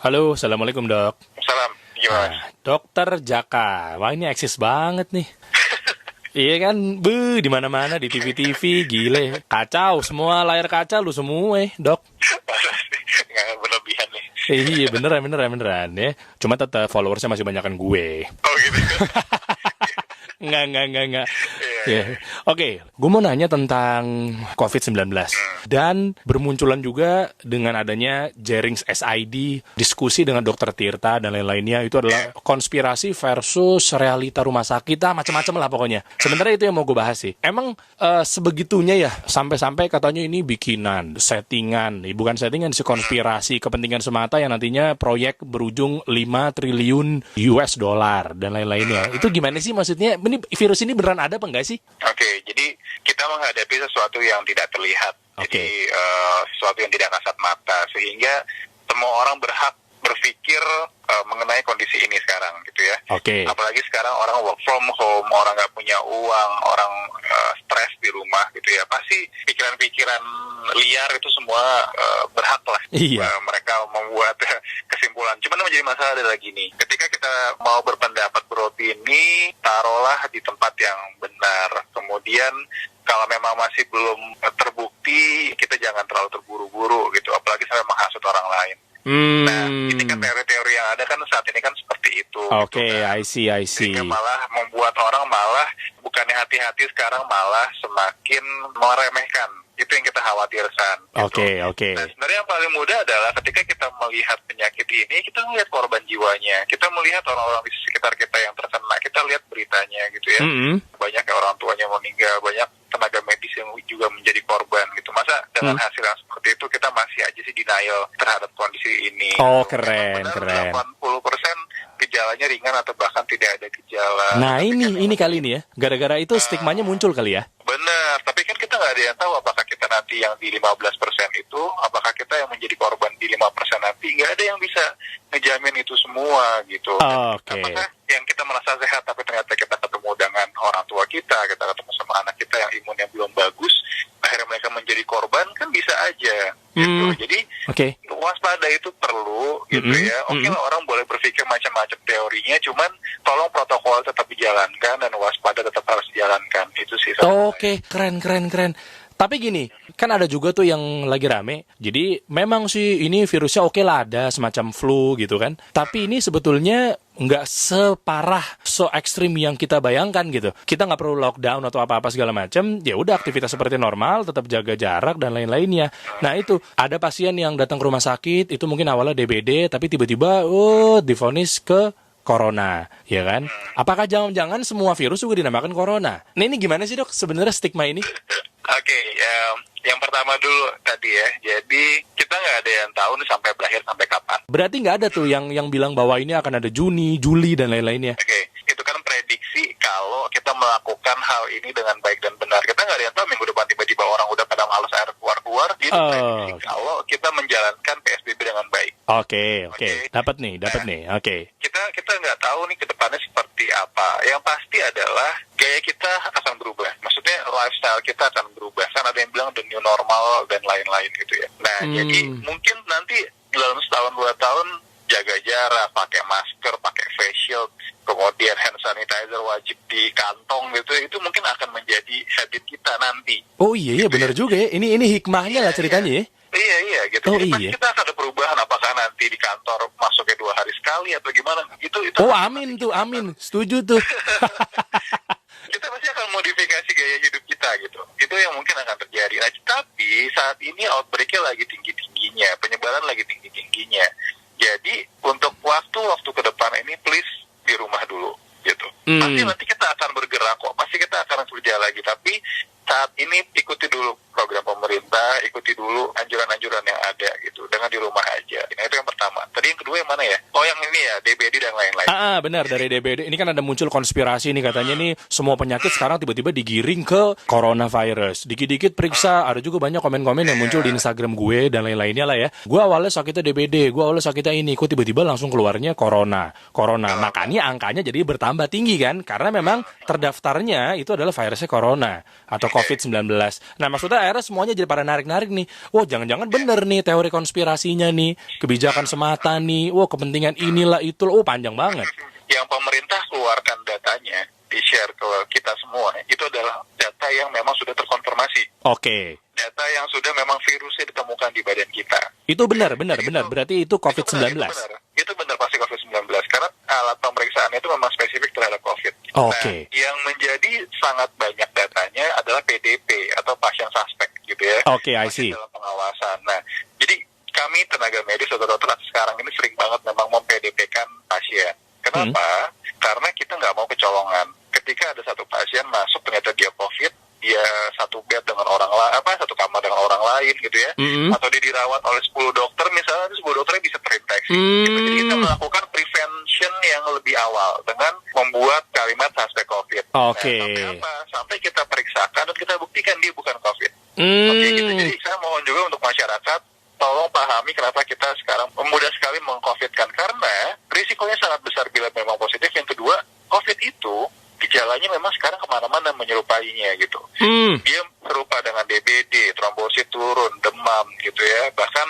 Halo, assalamualaikum dok. Salam, gimana? Dokter Jaka, wah ini eksis banget nih. Iya kan, di mana-mana di TV-TV, gile, kacau, semua layar kaca lu semua, dok. Masa sih? Nggak berlebihan nih. Iya beneran ya. Cuma tetap followersnya masih banyakan gue. Oh gitu. Enggak. Iya. Ya. Oke, gue mau nanya tentang COVID-19. Dan bermunculan juga dengan adanya Jerings SID, diskusi dengan dokter Tirta dan lain-lainnya. Itu adalah konspirasi versus realita rumah sakit, macam-macam lah pokoknya. Sebenarnya itu yang mau gue bahas sih. Emang sebegitunya ya, sampai-sampai katanya ini bikinan, settingan. Bukan settingan sih, konspirasi, kepentingan semata yang nantinya proyek berujung 5 triliun US dollar dan lain-lainnya. Itu gimana sih maksudnya? Ini virus ini beneran ada apa enggak sih? Oke, jadi kita menghadapi sesuatu yang tidak terlihat. Oke. Jadi sesuatu yang tidak kasat mata, sehingga semua orang berhak berpikir mengenai kondisi ini sekarang, gitu ya. Oke. Apalagi sekarang orang work from home, orang nggak punya uang, orang stres di rumah, gitu ya. Pasti pikiran-pikiran liar itu semua berhak lah. Iya. Mereka membuat kesimpulan. Cuman yang menjadi masalah adalah gini, ketika kita mau berpendapat beropini, taruhlah di tempat yang benar. Kemudian kalau memang masih belum terbukti, kita jangan terlalu terburu-buru gitu, apalagi sampai menghasut orang lain. Nah, ini kan teori-teori yang ada kan saat ini kan seperti itu. Oke, gitu kan. I see. Sehingga malah membuat orang malah bukannya hati-hati, sekarang malah semakin meremehkan. Itu yang kita khawatirkan. Gitu. Oke. Nah, sebenarnya yang paling mudah adalah ketika kita melihat penyakit ini, kita melihat korban jiwanya, kita melihat orang-orang di sekitar kita yang terkena, kita lihat beritanya gitu ya. Banyak yang orang tuanya meninggal, banyak tenaga medis yang juga menjadi korban gitu. Masa dengan hasil yang seperti itu kita masih aja sih denial terhadap kondisi ini. Oh, gitu. keren. 80% gejalanya ringan atau bahkan tidak ada gejala. Nah, Tapi kan ini kali ini ya. Gara-gara itu stigmanya muncul kali ya. benar, tapi kan kita nggak ada yang tahu apakah kita nanti yang di 15% itu, apakah kita yang menjadi korban di 5% nanti. Nggak ada yang bisa ngejamin itu semua gitu. Oke. Apakah yang kita merasa sehat tapi ternyata kita ketemu dengan orang tua kita ketemu sama anak kita yang imunnya belum bagus, akhirnya mereka menjadi korban, kan bisa aja gitu. Jadi waspada itu perlu gitu ya. Oke lah, orang boleh berpikir macam-macam teorinya, cuman tolong protokol tetap dijalankan dan waspada tetap harus dijalankan. Itu sih. Oke, keren. Tapi gini, kan ada juga tuh yang lagi rame. Jadi memang sih ini virusnya oke lah, ada semacam flu gitu kan. Tapi ini sebetulnya nggak separah, so ekstrim yang kita bayangkan gitu. Kita nggak perlu lockdown atau apa-apa segala macam. Ya udah, aktivitas seperti normal, tetap jaga jarak dan lain-lainnya. Nah itu, ada pasien yang datang ke rumah sakit, itu mungkin awalnya DBD, tapi tiba-tiba divonis ke corona, ya kan? Apakah jangan-jangan semua virus juga dinamakan corona? Nah ini gimana sih dok sebenarnya stigma ini? Oke, yang pertama dulu tadi ya. Jadi kita nggak ada yang tahu nih sampai berakhir sampai kapan. Berarti nggak ada tuh yang bilang bahwa ini akan ada Juni, Juli dan lain-lainnya. Oke, itu kan prediksi kalau kita melakukan hal ini dengan baik dan benar. Kita nggak ada yang tahu minggu depan tiba-tiba orang udah pada malas air keluar-keluar. Itu prediksi kalau kita menjalankan PSBB dengan baik. Oke. Dapat nih. Oke. Kita nggak tahu nih ke depannya seperti apa. Yang pasti adalah gaya kita akan berubah. Maksudnya lifestyle kita akan berubah. Kan ada yang bilang the new normal dan lain-lain gitu ya. Nah, jadi mungkin nanti dalam setahun 2 tahun jaga jarak, pakai masker, pakai face shield, kemudian hand sanitizer wajib di kantong gitu. Itu mungkin akan menjadi habit kita nanti. Oh iya benar juga ya. Ini hikmahnya lah ceritanya ya. Iya gitu. Jadi pasti kita akan ada perubahan, apakah nanti di kantor masuknya 2 hari sekali atau gimana gitu. Amin. Setuju tuh. Kita pasti akan modifikasi gaya hidup kita gitu. Itu yang mungkin akan terjadi. Nah, tapi saat ini outbreak-nya lagi tinggi-tingginya, penyebaran lagi tinggi-tingginya. Jadi untuk waktu ke depan ini please di rumah dulu gitu. Pasti nanti kita akan bergerak kok. Pasti kita akan kerja lagi, tapi saat ini ikuti dulu program pemerintah, ikuti dulu anjuran-anjuran yang ada gitu, dengan di rumah aja. Nah itu yang pertama. Tadi yang kedua yang mana ya? Oh yang ini ya, DBD dan lain-lain. Benar, dari DBD. Ini kan ada muncul konspirasi nih katanya nih, semua penyakit sekarang tiba-tiba digiring ke coronavirus. Dikit-dikit periksa, ada juga banyak komen-komen yang muncul di Instagram gue dan lain-lainnya lah ya. Gue awalnya sakitnya DBD, gue awalnya sakitnya ini, kok tiba-tiba langsung keluarnya corona. Makanya angkanya jadi bertambah tinggi kan, karena memang terdaftarnya itu adalah virusnya corona atau COVID-19. Nah maksudnya akhirnya semuanya jadi pada narik-narik nih. Wah, jangan-jangan bener nih teori konspirasinya nih, kebijakan semata nih, wah kepentingan inilah itu, oh panjang banget. Yang pemerintah keluarkan datanya, di-share ke kita semua, itu adalah data yang memang sudah terkonfirmasi. Oke. Data yang sudah memang virusnya ditemukan di badan kita. Itu benar. Berarti itu COVID-19. Itu benar pasti COVID-19. Karena alat pemeriksaan itu memang spesifik terhadap COVID. Oke. Nah, yang menjadi sangat banyak datanya adalah PDP atau pasien suspek gitu ya. Oke, I see. Masih dalam pengawasan. Nah, jadi kami tenaga medis atau dokter sekarang ini sering banget memang mem-PDP-kan pasien. Kenapa? Karena kita nggak mau kecolongan. Ketika ada satu pasien masuk ternyata dia COVID, dia satu bed dengan orang lain, satu kamar dengan orang lain gitu ya, atau dia dirawat oleh 10 dokter misalnya, 10 dokternya bisa terinfeksi. Gitu. Jadi kita melakukan prevention yang lebih awal dengan membuat kalimat suspek COVID. Oke. Nah, sampai apa? Sampai kita periksakan dan kita buktikan dia bukan COVID. Oke, gitu. Jadi saya mohon juga untuk masyarakat, tolong pahami kenapa kita sekarang mudah sekali meng-COVID-kan. Karena risikonya sangat besar bila memang positif. Yang kedua, COVID itu gejalanya memang sekarang kemana-mana menyerupainya gitu. Dia serupa dengan DBD, trombosit turun, demam gitu ya. Bahkan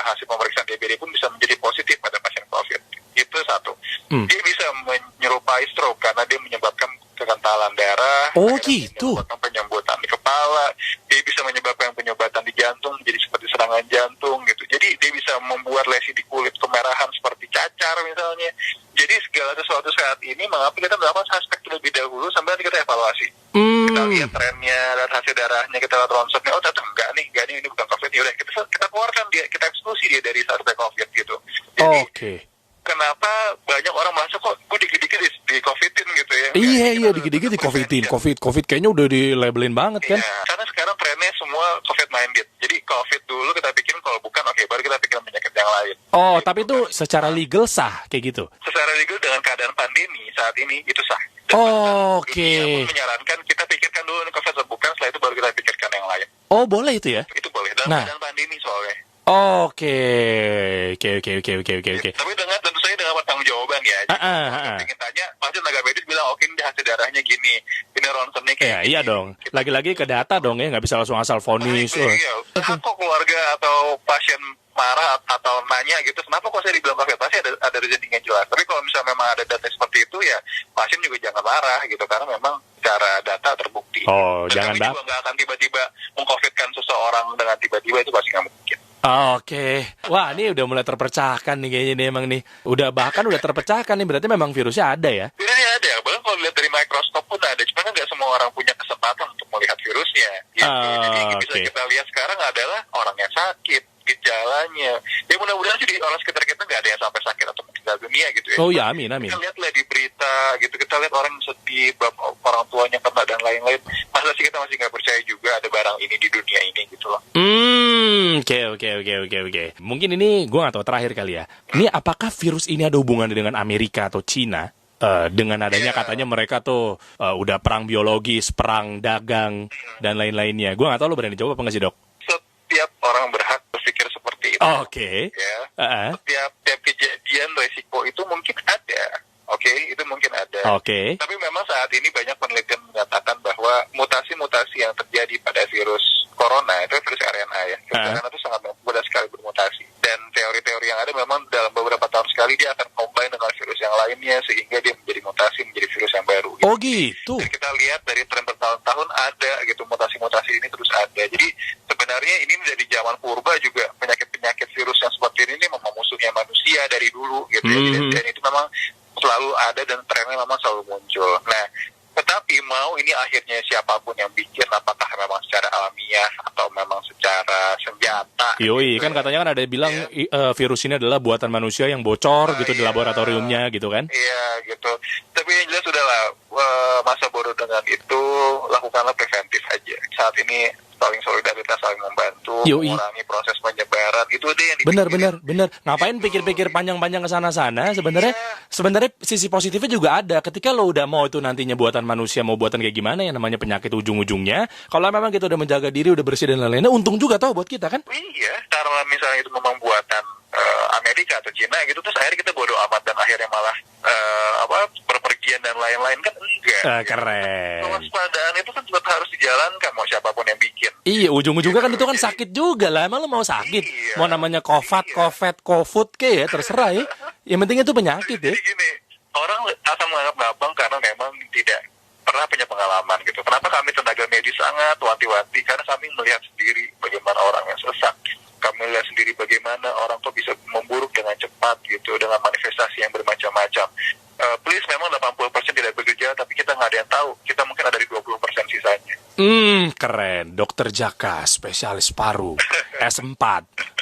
hasil pemeriksaan DBD pun bisa menjadi positif pada pasien COVID. Itu satu. Dia bisa menyerupai stroke karena dia menyebabkan kekentalan darah. Oh gitu. Menyebabkan penyembutan di kepala. Dia bisa menyebabkan penyumbatan di jantung menjadi seperti serangan jantung gitu. Jadi dia bisa membuat lesi di kulit kemerahan seperti cacar misalnya. Jadi segala sesuatu saat ini mengapa kita melakukan suspek terlebih dahulu sambil nanti kita evaluasi. Kita lihat trennya, lihat hasil darahnya, kita lihat ronsennya, oh ternyata enggak nih ini bukan COVID. Yaudah kita keluarkan dia, kita eksklusi dia dari suspek COVID gitu. Jadi kenapa banyak orang merasa kok gue dikit-dikit di COVID-in gitu ya. Iya, dikit-dikit di COVID-in. COVID kayaknya udah di-labelin banget kan. Iya, karena sekarang trennya semua COVID-minded. Jadi COVID dulu kita pikirin, kalau bukan oke, baru kita pikirin penyakit yang lain. Oh, tapi itu secara legal sah kayak gitu? Secara legal dengan keadaan pandemi saat ini itu sah. Oke. Dunia pun menyarankan kita pikirkan dulu nih COVID atau bukan, setelah itu baru kita pikirkan yang lain. Oh, boleh itu ya? Itu boleh, dalam keadaan pandemi soalnya. Oke. Tapi tentu saja dengan pertanggungjawaban ya. Jadi ingin tanya, pasti tenaga medis bilang, oke ini hasil darahnya gini, ini ronsennya kayak gini. Iya dong. Lagi-lagi ke data dong ya, nggak bisa langsung asal vonis. Iya. Kok keluarga atau pasien marah atau nanya gitu, kenapa kok saya dibilang COVID? Pasti ada reasoning yang jelas. Tapi kalau misalnya memang ada data seperti itu ya, pasien juga jangan marah gitu, karena memang secara data terbukti. Oh, dan jangan kami juga nggak akan tiba-tiba meng-COVID-kan seseorang dengan tiba-tiba, itu pasti nggak mungkin. Oke. Wah, ini udah mulai terpecahkan nih kayaknya nih emang nih. Udah terpecahkan nih, berarti memang virusnya ada ya? Virusnya ada, bahkan kalau dilihat dari mikroskop pun ada. Cuma kan nggak semua orang punya kesempatan untuk melihat virusnya. Gitu. Jadi yang bisa kita lihat sekarang adalah orang yang sakit, gejalanya. Ya mudah-mudahan sih di orang sekitar kita nggak ada yang sampai sakit atau meninggal dunia gitu ya. Oh ya, amin. Kita lihatlah di berita gitu, kita lihat orang sedih, orang tuanya kena dan lain-lain. Masa sih kita masih nggak percaya juga ada barang ini di dunia ini gitu loh. Oke. Mungkin ini gue nggak tahu, terakhir kali ya. Ini apakah virus ini ada hubungannya dengan Amerika atau Cina? Dengan adanya katanya mereka tuh udah perang biologis, perang dagang dan lain-lainnya. Gue nggak tahu, lo berani jawab apa nggak sih, Dok? Setiap orang berhak berpikir seperti itu. Oke. Ya. Setiap kejadian resiko itu mungkin ada. Oke, itu mungkin ada. Oke. Tapi memang saat ini banyak penelitian menyatakan bahwa mutasi-mutasi yang terjadi pada virus corona, itu virus RNA ya. Virus RNA itu sangat mudah sekali bermutasi. Dan teori-teori yang ada memang dalam beberapa tahun sekali dia akan combine dengan virus yang lainnya sehingga dia menjadi mutasi, menjadi virus yang baru. Gitu. Oh gitu. Dan kita lihat dari tren bertahun-tahun ada gitu, mutasi-mutasi ini terus ada. Jadi sebenarnya ini menjadi zaman purba juga, penyakit-penyakit virus yang seperti ini memang musuhnya manusia dari dulu gitu ya. Dan itu memang selalu ada dan trennya memang selalu muncul. Nah, tetapi mau ini akhirnya siapapun yang bikin, apakah memang secara alamiah atau memang secara senjata. Yoi, gitu, kan katanya kan ada yang bilang virus ini adalah buatan manusia yang bocor gitu di laboratoriumnya gitu kan. Iya gitu. Tapi yang jelas sudahlah, masa bodoh dengan itu, lakukanlah preventif aja. Saat ini saling solidaritas, saling membantu, mengurangi proses penyebaran, itu deh yang dipikirin. Bener. Ngapain pikir-pikir panjang-panjang ke sana-sana? Sebenarnya sisi positifnya juga ada. Ketika lo udah mau itu nantinya buatan manusia, mau buatan kayak gimana yang namanya penyakit ujung-ujungnya, kalau memang kita udah menjaga diri, udah bersih dan lain-lainnya, untung juga tau buat kita kan? Iya, karena misalnya itu memang buatan Amerika atau Cina gitu, terus akhirnya kita bodo amat dan akhirnya malah berpergian dan lain-lain kan enggak. Keren. Kewaspadaan itu kan tetap harus dijalankan mau siapapun yang bikin. Iya, ujung-ujungnya kan itu kan sakit juga lah. Emang lu mau sakit? Iya. Mau namanya COVID ke ya, terserah ya. Yang penting itu penyakit ya. Jadi gini, orang akan menganggap abang karena memang tidak pernah punya pengalaman gitu. Kenapa kami tenaga medis sangat wanti-wanti? Karena kami melihat sendiri bagaimana orang yang sesak. Kami lihat sendiri bagaimana orang tuh bisa memburuk dengan cepat gitu, dengan manifestasi yang bermacam-macam. Please, memang 80% tidak bergejala, tapi kita nggak ada yang tahu. Kita mungkin ada di 20% sisanya. Keren. Dokter Jaka, spesialis paru. S4.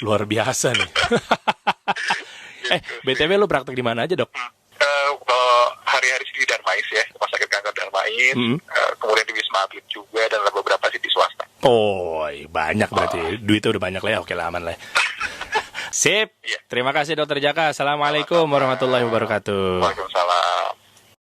Luar biasa nih. BTW lu praktek di mana aja, Dok? Kalau hari-hari sih di Darmais ya, Rumah Sakit Kanker Darmais, kemudian di Wisma Atlet juga, dan ada beberapa sih di swasta. Oh, banyak berarti. Duitnya udah banyak lah ya. Oke lah, aman lah. Sip. Iya. Terima kasih Dokter Jaka. Assalamualaikum warahmatullahi wabarakatuh. Waalaikumsalam.